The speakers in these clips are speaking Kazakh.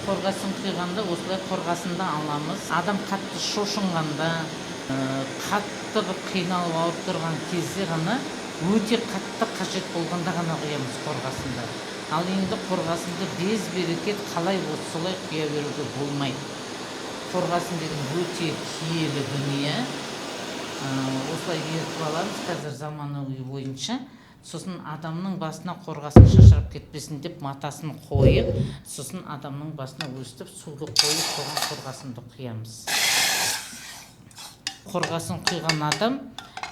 Қорғасын құйғанда осылай қорғасында аламыз. Адам қатты шошынғанда, қатты бір қиналып ауырып тұрған кезде ғана, өте қатты қажет болғанда ғана құямыз қорғасында. Ал енді қорғасынды без берекет қалай болса солай құя беруге болмайды. Қорғасын деген өте киелі дүние. Осылай ертіп аламыз қазір заманауи бойынша. Сосын адамның басына қорғасын шашырап кетпесін деп матасын қойып, сосын адамның басына өстіп суды қойып, соған қорғасынды құямыз. Қорғасын құйған адам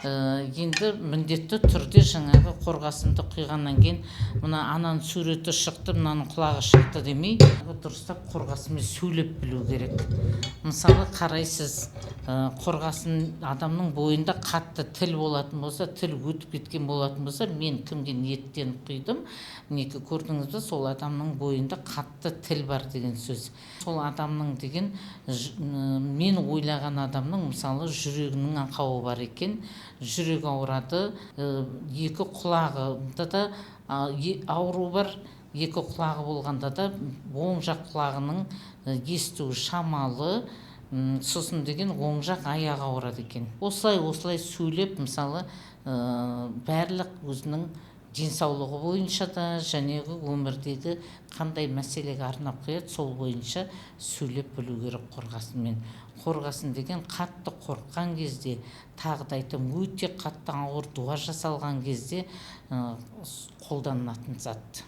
енді міндетті түрде жаңағы қорғасынды құйғаннан кейін мына ананың суреті шықты, мынаның құлағы шықты демей, дұрыстап қорғасынмен сөйлеп білу керек. Мысалы қарайсыз, қорғасын адамның бойында қатты тіл болатын болса, тіл өтіп кеткен болатын болса, мен кімге ниеттеніп құйдым, мінекей көрдіңіз бе, сол адамның бойында қатты тіл бар деген сөз. Сол адамның деген, мен ойлаған адамның мысалы жүрегінің ақауы бар екен, жүрегі ауырады, екі құлағында да ауру бар, екі құлағы болғанда да оң жақ құлағының естуі шамалы, сосын деген оң жақ аяғы ауырады екен. Осылай сөйлеп, мысалы барлық өзінің денсаулығы бойынша да, жәнегі өмірдегі қандай мәселеге арнап қояды, сол бойынша сөйлеп білу керек қорғасынмен. Қорғасын деген қатты қорыққан кезде, тағы да айтам, өте қатты ауыр дуа жасалған кезде қолданылатын зат.